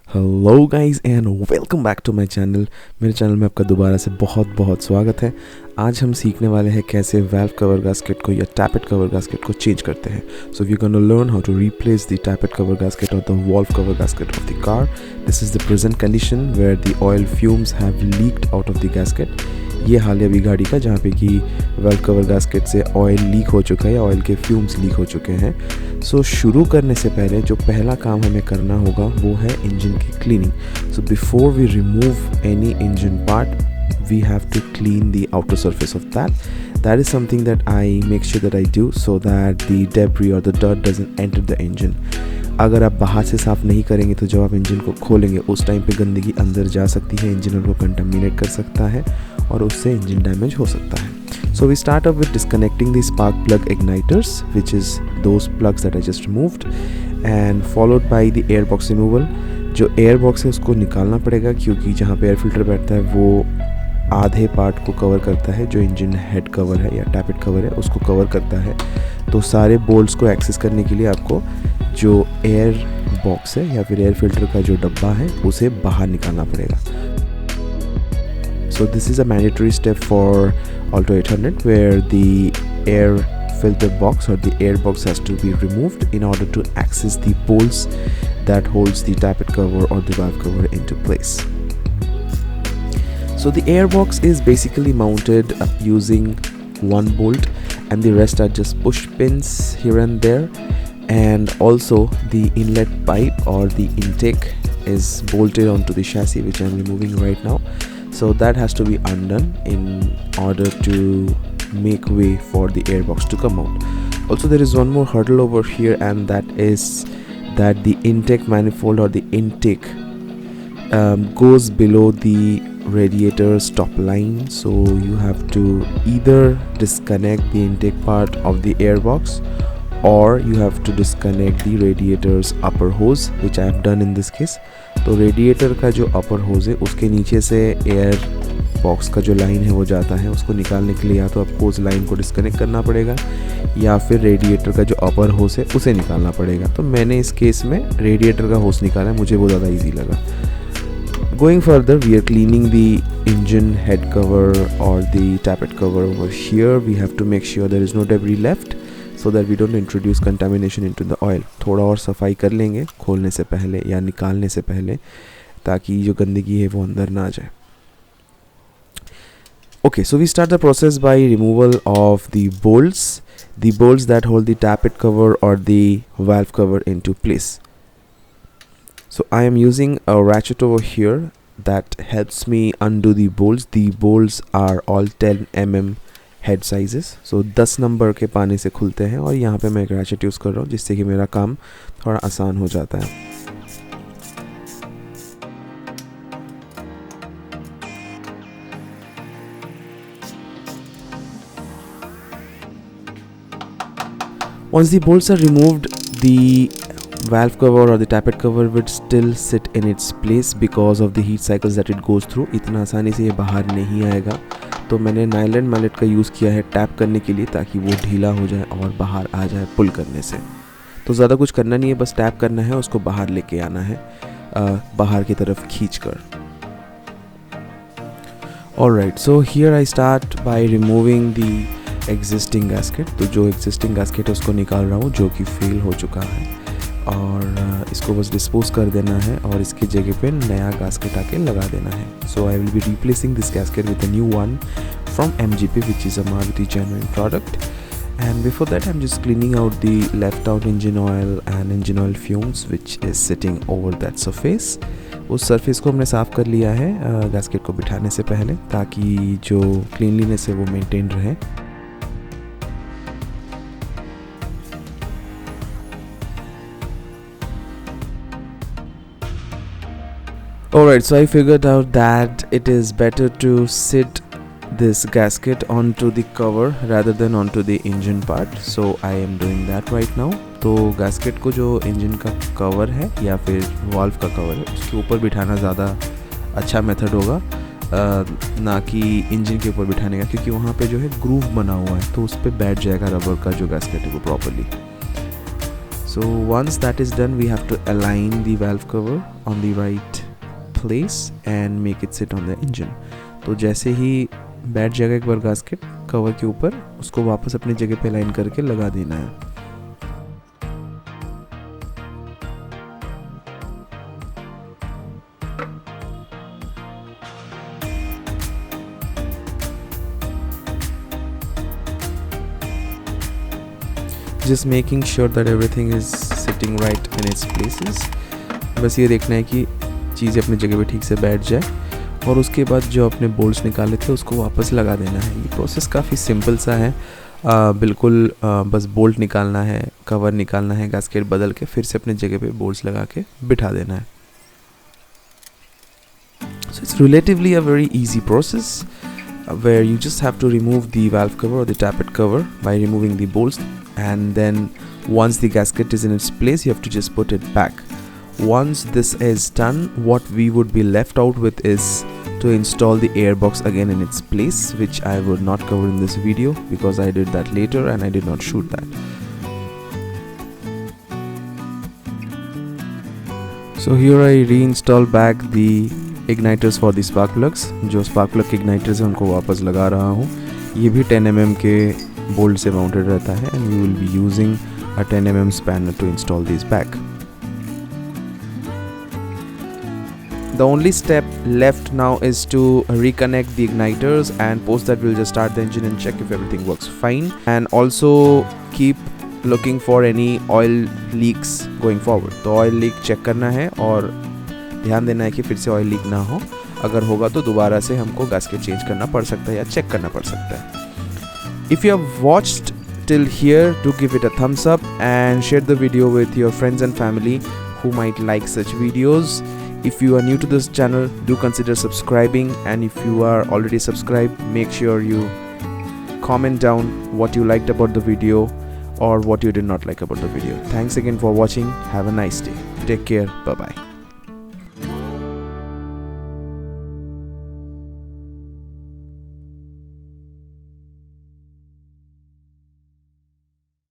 Hello guys and welcome back to my channel. मेरे channel में आपका दोबारा से बहुत बहुत स्वागत है। आज हम सीखने वाले हैं कैसे वाल्व कवर गास्केट को या टैपेट कवर गास्केट को चेंज करते हैं। So we gonna learn how to replace the tappet cover gasket और the valve cover gasket of the car. This is the present condition where the oil fumes have leaked out of the gasket. ये हाल है अभी गाड़ी का जहाँ पे कि वाल्व कवर गास्केट से ऑयल लीक हो चुका है या ऑयल के फ्यूम्स लीक हो चुके हैं। सो शुरू करने से पहले जो पहला काम हमें करना होगा वो है इंजन की cleaning. So before we remove any engine part we have to clean the outer surface of that. That is something that I make sure that I do so that the debris or the dirt doesn't enter the engine. अगर आप बाहर से साफ़ नहीं करेंगे तो जब आप इंजन को खोलेंगे उस टाइम पे गंदगी अंदर जा सकती है, इंजन को कंटामिनेट कर सकता है और उससे इंजन डैमेज हो सकता है। So we start up with disconnecting the spark plug igniters, which is those plugs that I just removed, and followed by the air box removal. जो एयर बॉक्स है उसको निकालना पड़ेगा क्योंकि जहाँ पे एयर फिल्टर बैठता है वो आधे पार्ट को कवर करता है। जो इंजन हेड कवर है या टैपेट कवर है उसको कवर करता है। तो सारे बोल्ट्स को एक्सेस करने के लिए आपको जो एयर बॉक्स है या फिर एयर फिल्टर का जो डब्बा है उसे बाहर निकालना पड़ेगा। So this is a mandatory step for Alto 800 where the air filter box or the air box has to be removed in order to access the bolts that holds the tappet cover or the valve cover into place. So the air box is basically mounted using one bolt and the rest are just push pins here and there, and also the inlet pipe or the intake is bolted onto the chassis, which I am removing right now. So that has to be undone in order to make way for the airbox to come out. Also there is one more hurdle over here, and that is that the intake manifold or the intake goes below the radiator's top line. So you have to either disconnect the intake part of the airbox or you have to disconnect the radiator's upper hose, which I have done in this case. तो radiator का जो अपर होज है उसके नीचे से air box का जो line है वो जाता है। उसको निकालने के लिए या तो आपको उस लाइन को डिस्कनेक्ट करना पड़ेगा या फिर रेडिएटर का जो अपर होज है उसे निकालना पड़ेगा। तो मैंने इस केस में रेडिएटर का होज निकाला है, मुझे वो ज़्यादा ईजी लगा। Going further, we are cleaning the engine head cover or the tappet cover over here. We have to make sure there is no debris left so that we don't introduce contamination into the oil. थोड़ा और सफाई कर लेंगे खोलने से पहले या निकालने से पहले ताकि जो गंदगी है वो अंदर ना जाए। Okay, so we start the process by removal of the bolts that hold the tappet cover or the valve cover into place. So I am using a ratchet over here that helps me undo the bolts. The bolts are all 10 mm head sizes. So 10 number के पानी से खुलते हैं और यहाँ पे मैं एक ratchet यूज़ कर रहा हूँ जिससे कि मेरा काम थोड़ा आसान हो जाता है। Once the bolts are removed, the valve cover or the tappet cover would still sit in its place because of the heat cycles that it goes through. इतना आसानी से ये बाहर नहीं आएगा। तो मैंने नायलॉन मैलेट का यूज़ किया है टैप करने के लिए ताकि वो ढीला हो जाए और बाहर आ जाए पुल करने से। तो ज़्यादा कुछ करना नहीं है, बस टैप करना है, उसको बाहर लेके आना है बाहर की तरफ खींच कर। Alright, so here I start by removing the existing gasket. तो जो existing gasket है उसको निकाल रहा हूँ जो कि फेल हो चुका है और इसको बस डिस्पोज कर देना है और इसकी जगह पे नया गास्केट आके लगा देना है। So I will be replacing this gasket with a new one from MGP, which is a Maruti genuine product. And before that I'm just cleaning out the left out engine oil and engine oil fumes which is sitting over that surface. उस surface को हमने साफ़ कर लिया है gasket को बिठाने से पहले ताकि जो क्लीनलीनेस है वो मेंटेन रहे। Alright, so I figured out that it is better to sit this gasket onto the cover rather than onto the engine part. So I am doing that right now. तो gasket को जो engine का cover है या फिर valve का cover है उसके ऊपर बिठाना ज़्यादा अच्छा मेथड होगा ना कि इंजन के ऊपर बिठाने का, क्योंकि वहाँ पे जो है ग्रूव बना हुआ है तो उस पर बैठ जाएगा रबर का जो gasket है वो properly. So once that is done, we have to align the valve cover on the right place and make it sit on the engine. तो जैसे ही बैठ जाएगा एक बार गास्केट कवर के ऊपर, उसको वापस अपनी जगह पे अलाइन करके लगा देना है. Just making sure that everything is sitting right in its places. बस ये देखना है कि चीज़ें अपनी जगह पे ठीक से बैठ जाए, और उसके बाद जो अपने बोल्ट्स निकाले थे उसको वापस लगा देना है. ये प्रोसेस काफ़ी सिंपल सा है. बिल्कुल बस बोल्ट निकालना है, कवर निकालना है, गास्केट बदल के फिर से अपनी जगह पे बोल्ट्स लगा के बिठा देना है. So it's relatively a very easy process where you just have to remove the valve cover or the tappet cover by removing the bolts, and then once the gasket is in its place you have to just put it back. Once this is done, what we would be left out with is to install the airbox again in its place, which I would not cover in this video because I did that later and I did not shoot that. So here I reinstall back the igniters for the spark plugs. जो spark plug igniters हैं उनको वापस लगा रहा हूँ. ये भी 10 mm के बोल्ट से माउंटेड रहता है, and we will be using a 10 mm spanner to install these back. The only step left now is to reconnect the igniters, and post that we'll just start the engine and check if everything works fine, and also keep looking for any oil leaks going forward. तो oil leak check करना है और ध्यान देना है कि फिर से oil leak ना हो. अगर होगा तो दोबारा से हमको gasket change करना पड़ सकता है या check करना पड़ सकता है. If you have watched till here, do give it a thumbs up and share the video with your friends and family who might like such videos. If you are new to this channel, do consider subscribing, and if you are already subscribed, make sure you comment down what you liked about the video or what you did not like about the video. Thanks again for watching. Have a nice day. Take care. Bye bye.